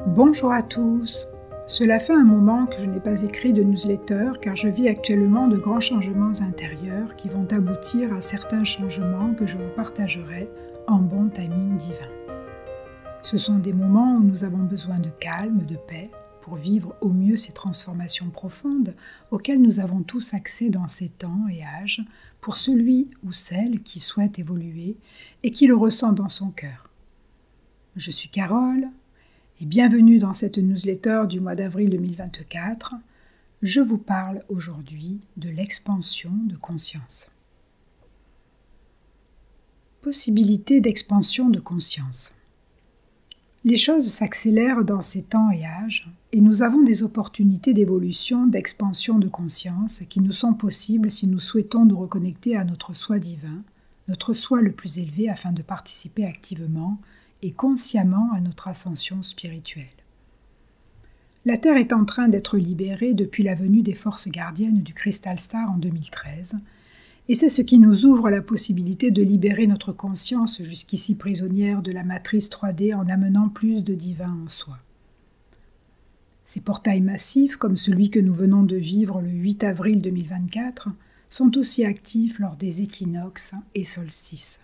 Bonjour à tous. Cela fait un moment que je n'ai pas écrit de newsletter car je vis actuellement de grands changements intérieurs qui vont aboutir à certains changements que je vous partagerai en bon timing divin. Ce sont des moments où nous avons besoin de calme, de paix, pour vivre au mieux ces transformations profondes auxquelles nous avons tous accès dans ces temps et âges, pour celui ou celle qui souhaite évoluer et qui le ressent dans son cœur. Je suis Carole, et bienvenue dans cette newsletter du mois d'avril 2024. Je vous parle aujourd'hui de l'expansion de conscience. Possibilité d'expansion de conscience. Les choses s'accélèrent dans ces temps et âges, et nous avons des opportunités d'évolution, d'expansion de conscience qui nous sont possibles si nous souhaitons nous reconnecter à notre soi divin, notre soi le plus élevé afin de participer activement et consciemment à notre ascension spirituelle. La Terre est en train d'être libérée depuis la venue des forces gardiennes du Crystal Star en 2013, et c'est ce qui nous ouvre la possibilité de libérer notre conscience jusqu'ici prisonnière de la matrice 3D en amenant plus de divin en soi. Ces portails massifs, comme celui que nous venons de vivre le 8 avril 2024, sont aussi actifs lors des équinoxes et solstices.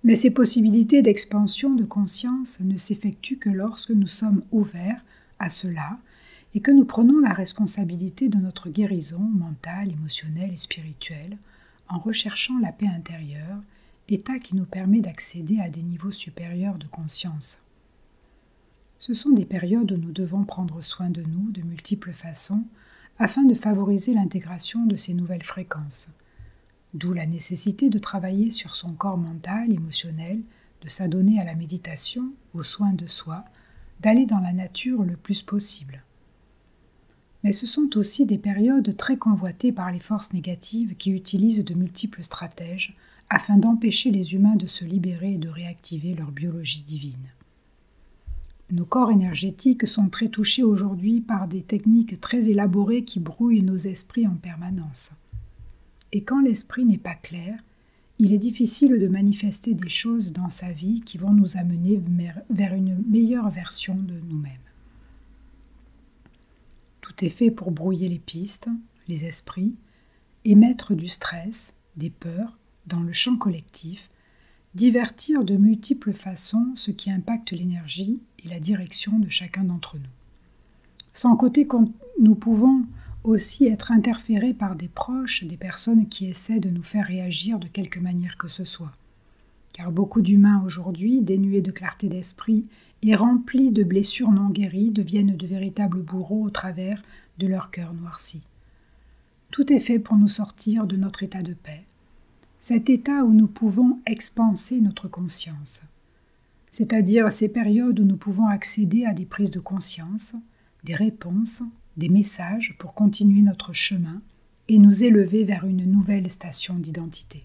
Mais ces possibilités d'expansion de conscience ne s'effectuent que lorsque nous sommes ouverts à cela et que nous prenons la responsabilité de notre guérison mentale, émotionnelle et spirituelle en recherchant la paix intérieure, état qui nous permet d'accéder à des niveaux supérieurs de conscience. Ce sont des périodes où nous devons prendre soin de nous de multiples façons afin de favoriser l'intégration de ces nouvelles fréquences. D'où la nécessité de travailler sur son corps mental, émotionnel, de s'adonner à la méditation, aux soins de soi, d'aller dans la nature le plus possible. Mais ce sont aussi des périodes très convoitées par les forces négatives qui utilisent de multiples stratèges afin d'empêcher les humains de se libérer et de réactiver leur biologie divine. Nos corps énergétiques sont très touchés aujourd'hui par des techniques très élaborées qui brouillent nos esprits en permanence. Et quand l'esprit n'est pas clair, il est difficile de manifester des choses dans sa vie qui vont nous amener vers une meilleure version de nous-mêmes. Tout est fait pour brouiller les pistes, les esprits, et mettre du stress, des peurs, dans le champ collectif, divertir de multiples façons ce qui impacte l'énergie et la direction de chacun d'entre nous. Sans compter que nous pouvons aussi être interférés par des proches, des personnes qui essaient de nous faire réagir de quelque manière que ce soit. Car beaucoup d'humains aujourd'hui, dénués de clarté d'esprit et remplis de blessures non guéries, deviennent de véritables bourreaux au travers de leur cœur noirci. Tout est fait pour nous sortir de notre état de paix, cet état où nous pouvons expanser notre conscience, c'est-à-dire ces périodes où nous pouvons accéder à des prises de conscience, des réponses, des messages pour continuer notre chemin et nous élever vers une nouvelle station d'identité.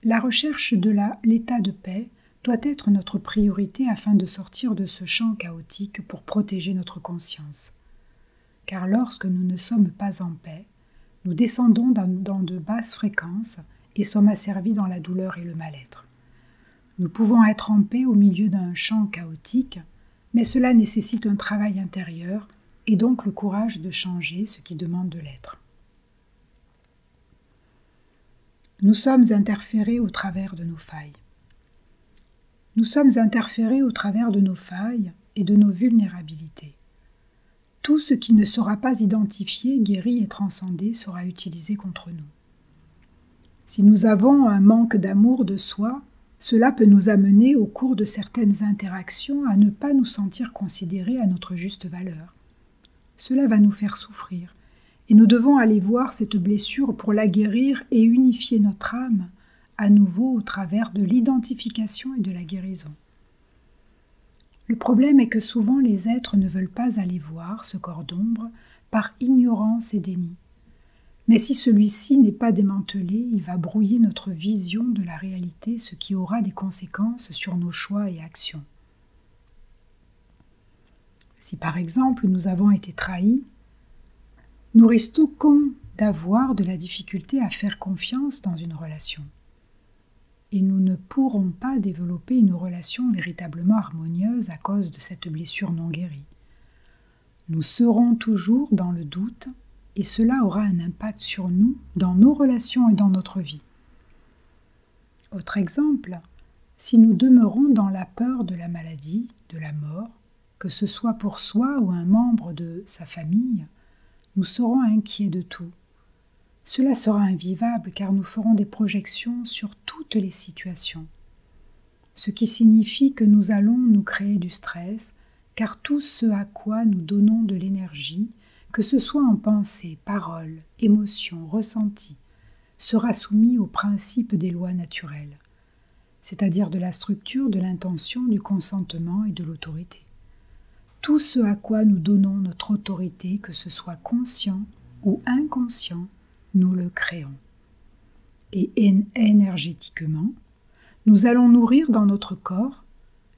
La recherche de l'état de paix doit être notre priorité afin de sortir de ce champ chaotique pour protéger notre conscience. Car lorsque nous ne sommes pas en paix, nous descendons dans de basses fréquences et sommes asservis dans la douleur et le mal-être. Nous pouvons être en paix au milieu d'un champ chaotique, mais cela nécessite un travail intérieur et donc le courage de changer ce qui demande de l'être. Nous sommes interférés au travers de nos failles. Nous sommes interférés au travers de nos failles et de nos vulnérabilités. Tout ce qui ne sera pas identifié, guéri et transcendé sera utilisé contre nous. Si nous avons un manque d'amour de soi, cela peut nous amener au cours de certaines interactions à ne pas nous sentir considérés à notre juste valeur. Cela va nous faire souffrir, et nous devons aller voir cette blessure pour la guérir et unifier notre âme à nouveau au travers de l'identification et de la guérison. Le problème est que souvent les êtres ne veulent pas aller voir ce corps d'ombre par ignorance et déni. Mais si celui-ci n'est pas démantelé, il va brouiller notre vision de la réalité, ce qui aura des conséquences sur nos choix et actions. Si par exemple nous avons été trahis, nous risquons d'avoir de la difficulté à faire confiance dans une relation. et nous ne pourrons pas développer une relation véritablement harmonieuse à cause de cette blessure non guérie. Nous serons toujours dans le doute et cela aura un impact sur nous, dans nos relations et dans notre vie. Autre exemple, si nous demeurons dans la peur de la maladie, de la mort, que ce soit pour soi ou un membre de sa famille, nous serons inquiets de tout. Cela sera invivable car nous ferons des projections sur toutes les situations, ce qui signifie que nous allons nous créer du stress, car tout ce à quoi nous donnons de l'énergie, que ce soit en pensée, parole, émotion, ressenti, sera soumis au principe des lois naturelles, c'est-à-dire de la structure, de l'intention, du consentement et de l'autorité. Tout ce à quoi nous donnons notre autorité, que ce soit conscient ou inconscient, nous le créons. Et énergétiquement, nous allons nourrir dans notre corps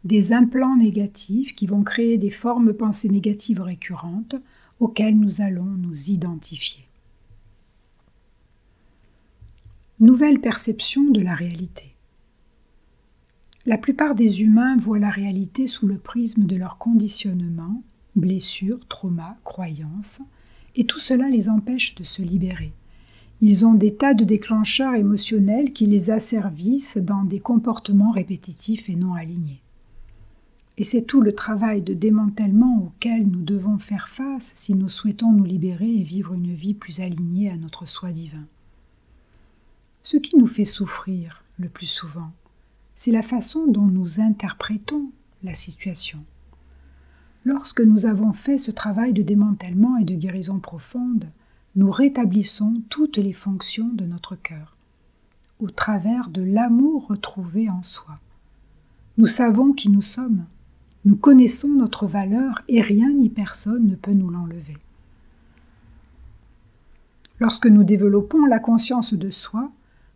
des implants négatifs qui vont créer des formes pensées négatives récurrentes auxquelles nous allons nous identifier. Nouvelle perception de la réalité. La plupart des humains voient la réalité sous le prisme de leur conditionnement, blessures, traumas, croyances, et tout cela les empêche de se libérer. Ils ont des tas de déclencheurs émotionnels qui les asservissent dans des comportements répétitifs et non alignés. Et c'est tout le travail de démantèlement auquel nous devons faire face si nous souhaitons nous libérer et vivre une vie plus alignée à notre soi divin. Ce qui nous fait souffrir le plus souvent, c'est la façon dont nous interprétons la situation. Lorsque nous avons fait ce travail de démantèlement et de guérison profonde, nous rétablissons toutes les fonctions de notre cœur, au travers de l'amour retrouvé en soi. Nous savons qui nous sommes, nous connaissons notre valeur et rien ni personne ne peut nous l'enlever. Lorsque nous développons la conscience de soi,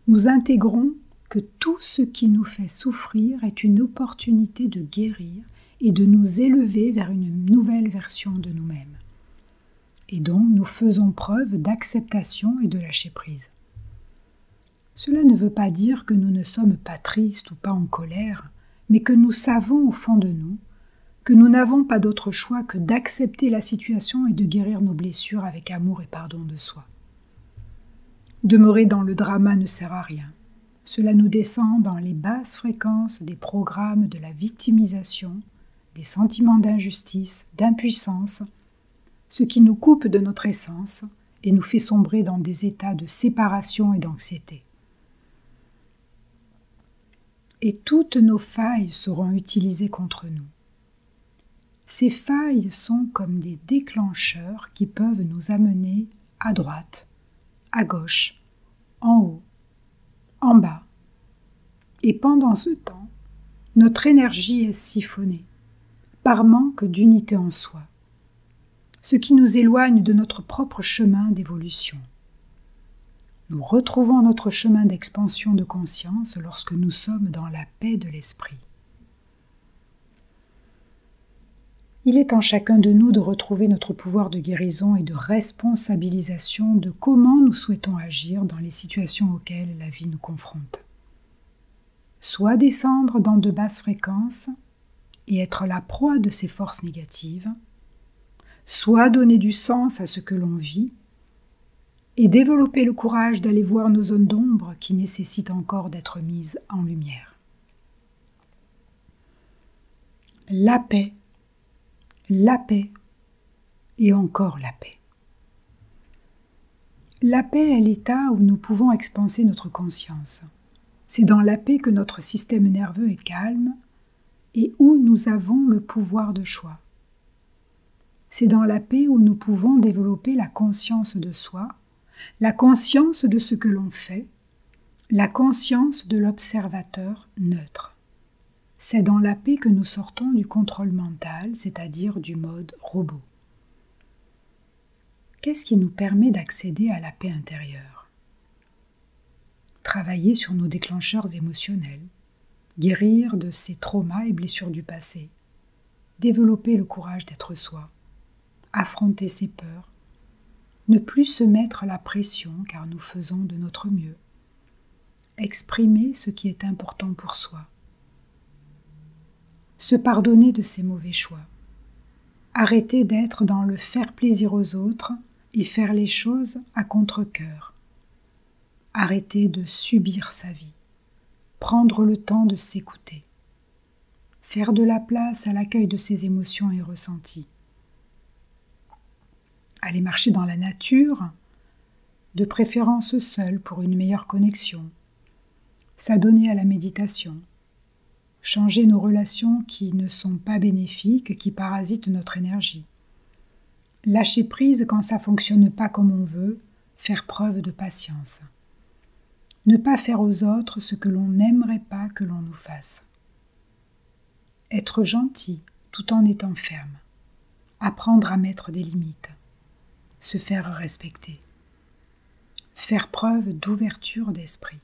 nous intégrons que tout ce qui nous fait souffrir est une opportunité de guérir et de nous élever vers une nouvelle version de nous-mêmes. Et donc, nous faisons preuve d'acceptation et de lâcher-prise. Cela ne veut pas dire que nous ne sommes pas tristes ou pas en colère, mais que nous savons au fond de nous que nous n'avons pas d'autre choix que d'accepter la situation et de guérir nos blessures avec amour et pardon de soi. Demeurer dans le drama ne sert à rien. Cela nous descend dans les basses fréquences des programmes de la victimisation, des sentiments d'injustice, d'impuissance, ce qui nous coupe de notre essence et nous fait sombrer dans des états de séparation et d'anxiété. Et toutes nos failles seront utilisées contre nous. Ces failles sont comme des déclencheurs qui peuvent nous amener à droite, à gauche, en haut, en bas. Et pendant ce temps, notre énergie est siphonnée, par manque d'unité en soi, ce qui nous éloigne de notre propre chemin d'évolution. Nous retrouvons notre chemin d'expansion de conscience lorsque nous sommes dans la paix de l'esprit. Il est en chacun de nous de retrouver notre pouvoir de guérison et de responsabilisation de comment nous souhaitons agir dans les situations auxquelles la vie nous confronte. Soit descendre dans de basses fréquences et être la proie de ces forces négatives, soit donner du sens à ce que l'on vit et développer le courage d'aller voir nos zones d'ombre qui nécessitent encore d'être mises en lumière. La paix et encore la paix. La paix est l'état où nous pouvons expanser notre conscience. C'est dans la paix que notre système nerveux est calme et où nous avons le pouvoir de choix. C'est dans la paix où nous pouvons développer la conscience de soi, la conscience de ce que l'on fait, la conscience de l'observateur neutre. C'est dans la paix que nous sortons du contrôle mental, c'est-à-dire du mode robot. Qu'est-ce qui nous permet d'accéder à la paix intérieure ? Travailler sur nos déclencheurs émotionnels, guérir de ces traumas et blessures du passé, développer le courage d'être soi, affronter ses peurs, ne plus se mettre la pression car nous faisons de notre mieux, exprimer ce qui est important pour soi. Se pardonner de ses mauvais choix. Arrêter d'être dans le faire plaisir aux autres et faire les choses à contre-cœur. Arrêter de subir sa vie. Prendre le temps de s'écouter. Faire de la place à l'accueil de ses émotions et ressentis. Aller marcher dans la nature, de préférence seul pour une meilleure connexion. S'adonner à la méditation. Changer nos relations qui ne sont pas bénéfiques, qui parasitent notre énergie. Lâcher prise quand ça ne fonctionne pas comme on veut, faire preuve de patience. Ne pas faire aux autres ce que l'on n'aimerait pas que l'on nous fasse. Être gentil tout en étant ferme. Apprendre à mettre des limites. Se faire respecter. Faire preuve d'ouverture d'esprit.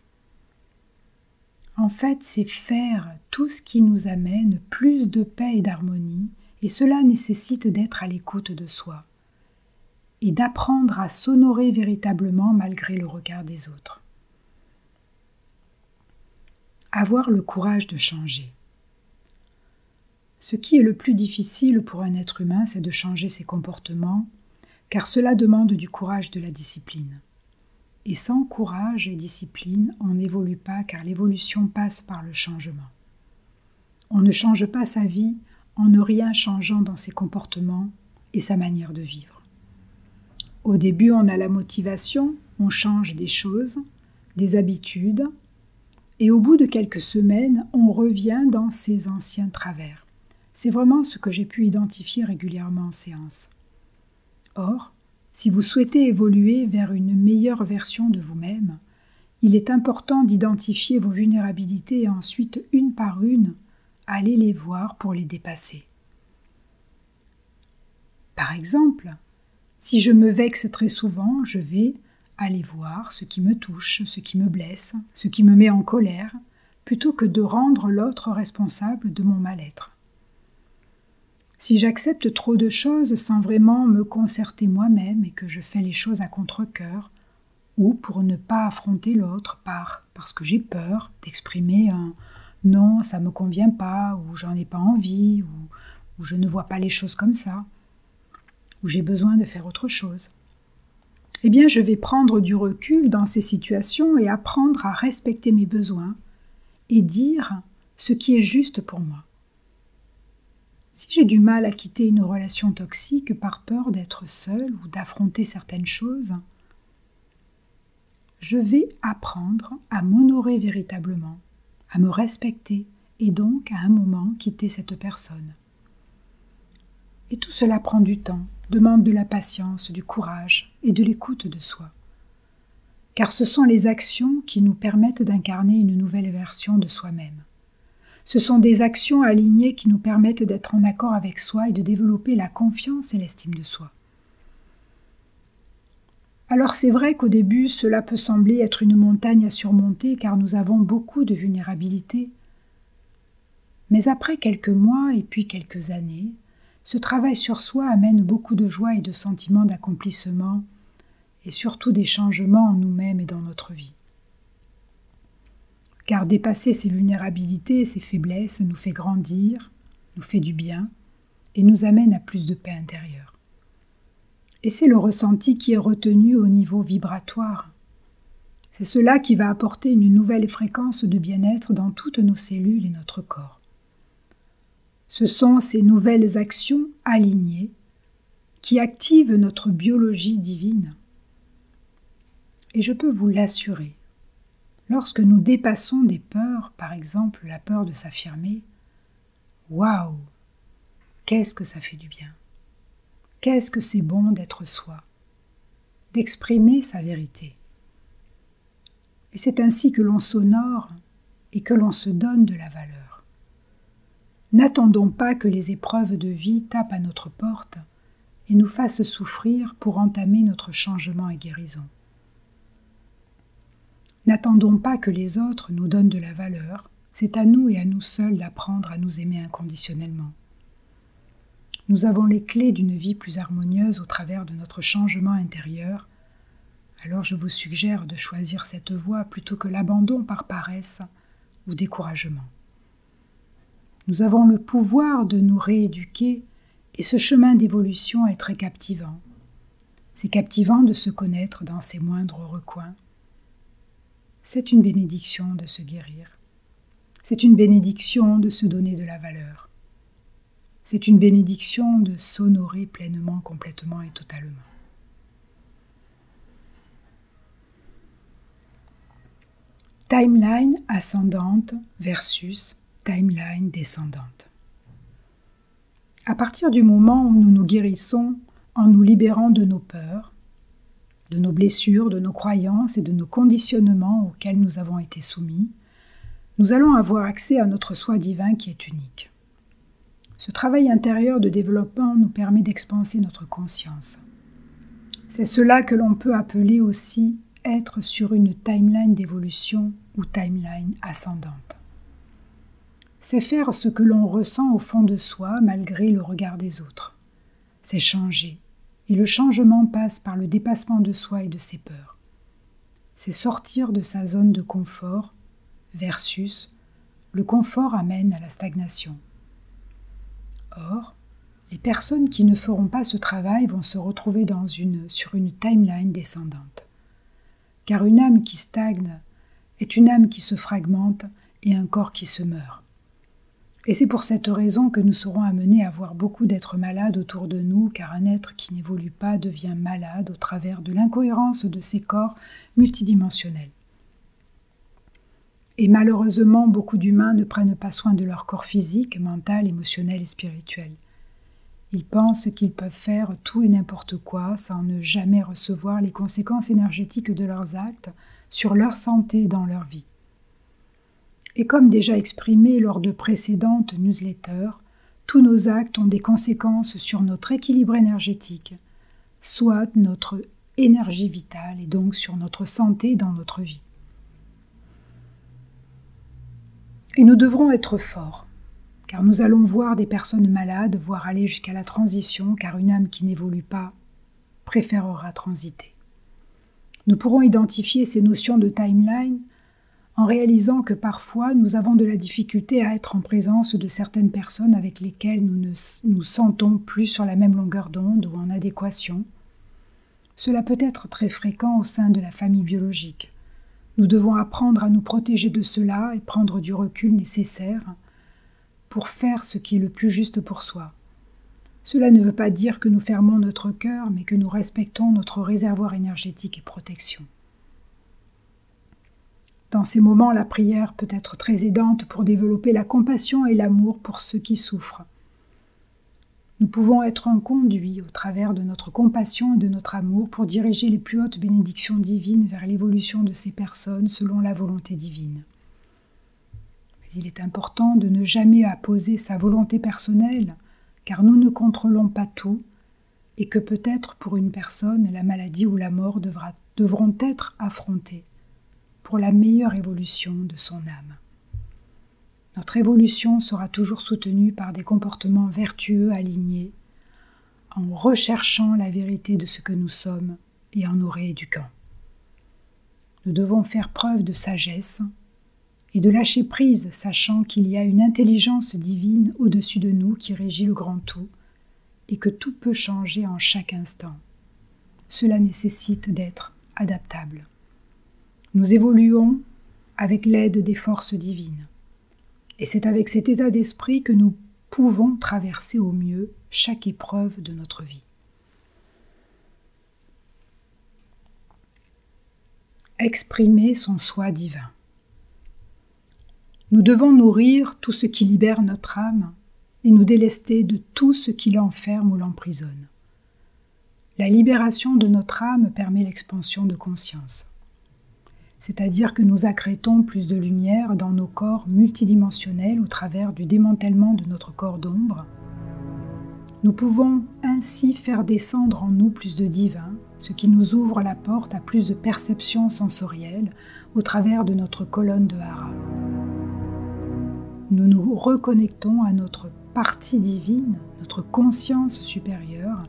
En fait, c'est faire tout ce qui nous amène plus de paix et d'harmonie, et cela nécessite d'être à l'écoute de soi et d'apprendre à s'honorer véritablement malgré le regard des autres. Avoir le courage de changer. Ce qui est le plus difficile pour un être humain, c'est de changer ses comportements, car cela demande du courage et de la discipline. Et sans courage et discipline, on n'évolue pas, car l'évolution passe par le changement. On ne change pas sa vie en ne rien changeant dans ses comportements et sa manière de vivre. Au début, on a la motivation, on change des choses, des habitudes, et au bout de quelques semaines, on revient dans ses anciens travers. C'est vraiment ce que j'ai pu identifier régulièrement en séance. Or, si vous souhaitez évoluer vers une meilleure version de vous-même, il est important d'identifier vos vulnérabilités et ensuite, une par une, aller les voir pour les dépasser. Par exemple, si je me vexe très souvent, je vais aller voir ce qui me touche, ce qui me blesse, ce qui me met en colère, plutôt que de rendre l'autre responsable de mon mal-être. Si j'accepte trop de choses sans vraiment me concerter moi-même et que je fais les choses à contre-cœur, ou pour ne pas affronter l'autre parce que j'ai peur d'exprimer un « non, ça ne me convient pas » ou « j'en ai pas envie » ou « je ne vois pas les choses comme ça » ou « j'ai besoin de faire autre chose », eh bien je vais prendre du recul dans ces situations et apprendre à respecter mes besoins et dire ce qui est juste pour moi. Si j'ai du mal à quitter une relation toxique par peur d'être seule ou d'affronter certaines choses, je vais apprendre à m'honorer véritablement, à me respecter et donc à un moment quitter cette personne. Et tout cela prend du temps, demande de la patience, du courage et de l'écoute de soi. Car ce sont les actions qui nous permettent d'incarner une nouvelle version de soi-même. Ce sont des actions alignées qui nous permettent d'être en accord avec soi et de développer la confiance et l'estime de soi. Alors c'est vrai qu'au début, cela peut sembler être une montagne à surmonter car nous avons beaucoup de vulnérabilité. Mais après quelques mois et puis quelques années, ce travail sur soi amène beaucoup de joie et de sentiments d'accomplissement et surtout des changements en nous-mêmes et dans notre vie. Car dépasser ces vulnérabilités et ces faiblesses nous fait grandir, nous fait du bien et nous amène à plus de paix intérieure. Et c'est le ressenti qui est retenu au niveau vibratoire. C'est cela qui va apporter une nouvelle fréquence de bien-être dans toutes nos cellules et notre corps. Ce sont ces nouvelles actions alignées qui activent notre biologie divine. Et je peux vous l'assurer, lorsque nous dépassons des peurs, par exemple la peur de s'affirmer, waouh, qu'est-ce que ça fait du bien! Qu'est-ce que c'est bon d'être soi, d'exprimer sa vérité. Et c'est ainsi que l'on s'honore et que l'on se donne de la valeur. N'attendons pas que les épreuves de vie tapent à notre porte et nous fassent souffrir pour entamer notre changement et guérison. N'attendons pas que les autres nous donnent de la valeur, c'est à nous et à nous seuls d'apprendre à nous aimer inconditionnellement. Nous avons les clés d'une vie plus harmonieuse au travers de notre changement intérieur, alors je vous suggère de choisir cette voie plutôt que l'abandon par paresse ou découragement. Nous avons le pouvoir de nous rééduquer et ce chemin d'évolution est très captivant. C'est captivant de se connaître dans ses moindres recoins. C'est une bénédiction de se guérir. C'est une bénédiction de se donner de la valeur. C'est une bénédiction de s'honorer pleinement, complètement et totalement. Timeline ascendante versus timeline descendante. À partir du moment où nous nous guérissons en nous libérant de nos peurs, de nos blessures, de nos croyances et de nos conditionnements auxquels nous avons été soumis, nous allons avoir accès à notre soi divin qui est unique. Ce travail intérieur de développement nous permet d'expanser notre conscience. C'est cela que l'on peut appeler aussi être sur une timeline d'évolution ou timeline ascendante. C'est faire ce que l'on ressent au fond de soi malgré le regard des autres. C'est changer. Et le changement passe par le dépassement de soi et de ses peurs. C'est sortir de sa zone de confort versus le confort amène à la stagnation. Or, les personnes qui ne feront pas ce travail vont se retrouver sur une timeline descendante. Car une âme qui stagne est une âme qui se fragmente et un corps qui se meurt. Et c'est pour cette raison que nous serons amenés à voir beaucoup d'êtres malades autour de nous, car un être qui n'évolue pas devient malade au travers de l'incohérence de ses corps multidimensionnels. Et malheureusement, beaucoup d'humains ne prennent pas soin de leur corps physique, mental, émotionnel et spirituel. Ils pensent qu'ils peuvent faire tout et n'importe quoi sans ne jamais recevoir les conséquences énergétiques de leurs actes sur leur santé dans leur vie. Et comme déjà exprimé lors de précédentes newsletters, tous nos actes ont des conséquences sur notre équilibre énergétique, soit notre énergie vitale et donc sur notre santé dans notre vie. Et nous devrons être forts, car nous allons voir des personnes malades, voire aller jusqu'à la transition, car une âme qui n'évolue pas préférera transiter. Nous pourrons identifier ces notions de timeline en réalisant que parfois nous avons de la difficulté à être en présence de certaines personnes avec lesquelles nous ne nous sentons plus sur la même longueur d'onde ou en adéquation. Cela peut être très fréquent au sein de la famille biologique. Nous devons apprendre à nous protéger de cela et prendre du recul nécessaire pour faire ce qui est le plus juste pour soi. Cela ne veut pas dire que nous fermons notre cœur, mais que nous respectons notre réservoir énergétique et protection. Dans ces moments, la prière peut être très aidante pour développer la compassion et l'amour pour ceux qui souffrent. Nous pouvons être un conduit au travers de notre compassion et de notre amour pour diriger les plus hautes bénédictions divines vers l'évolution de ces personnes selon la volonté divine. Mais il est important de ne jamais apposer sa volonté personnelle, car nous ne contrôlons pas tout et que peut-être pour une personne, la maladie ou la mort devront être affrontées pour la meilleure évolution de son âme. Notre évolution sera toujours soutenue par des comportements vertueux alignés, en recherchant la vérité de ce que nous sommes et en nous rééduquant. Nous devons faire preuve de sagesse et de lâcher prise, sachant qu'il y a une intelligence divine au-dessus de nous qui régit le grand tout et que tout peut changer en chaque instant. Cela nécessite d'être adaptable. Nous évoluons avec l'aide des forces divines. Et c'est avec cet état d'esprit que nous pouvons traverser au mieux chaque épreuve de notre vie. Exprimer son soi divin. Nous devons nourrir tout ce qui libère notre âme et nous délester de tout ce qui l'enferme ou l'emprisonne. La libération de notre âme permet l'expansion de conscience. C'est-à-dire que nous accrétons plus de lumière dans nos corps multidimensionnels au travers du démantèlement de notre corps d'ombre. Nous pouvons ainsi faire descendre en nous plus de divin, ce qui nous ouvre la porte à plus de perceptions sensorielles au travers de notre colonne de hara. Nous nous reconnectons à notre partie divine, notre conscience supérieure,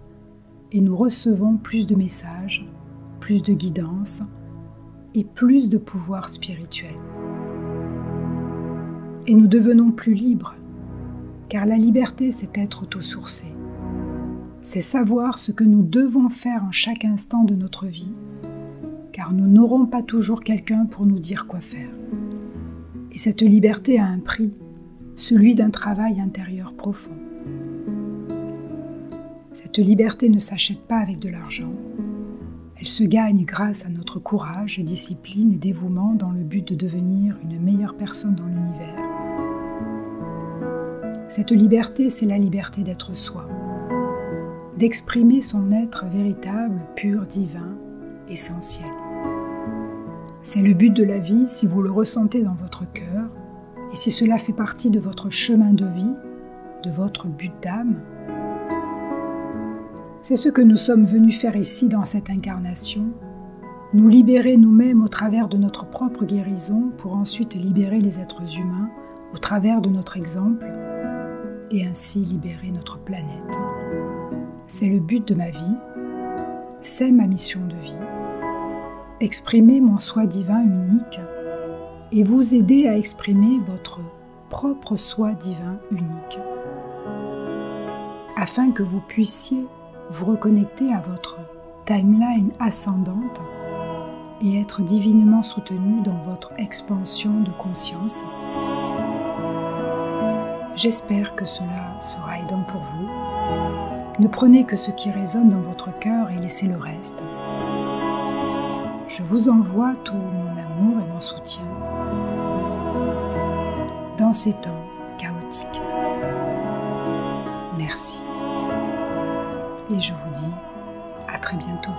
et nous recevons plus de messages, plus de guidance et plus de pouvoir spirituel. Et nous devenons plus libres, car la liberté, c'est être autosourcé. C'est savoir ce que nous devons faire en chaque instant de notre vie, car nous n'aurons pas toujours quelqu'un pour nous dire quoi faire. Et cette liberté a un prix, celui d'un travail intérieur profond. Cette liberté ne s'achète pas avec de l'argent. Elle se gagne grâce à notre courage, discipline et dévouement dans le but de devenir une meilleure personne dans l'univers. Cette liberté, c'est la liberté d'être soi, d'exprimer son être véritable, pur, divin, essentiel. C'est le but de la vie si vous le ressentez dans votre cœur et si cela fait partie de votre chemin de vie, de votre but d'âme. C'est ce que nous sommes venus faire ici dans cette incarnation, nous libérer nous-mêmes au travers de notre propre guérison pour ensuite libérer les êtres humains au travers de notre exemple et ainsi libérer notre planète. C'est le but de ma vie, c'est ma mission de vie. Exprimer mon soi divin unique et vous aider à exprimer votre propre soi divin unique, afin que vous puissiez vous reconnecter à votre timeline ascendante et être divinement soutenu dans votre expansion de conscience. J'espère que cela sera aidant pour vous. Ne prenez que ce qui résonne dans votre cœur et laissez le reste. Je vous envoie tout mon amour et mon soutien dans ces temps chaotiques. Merci. Et je vous dis à très bientôt.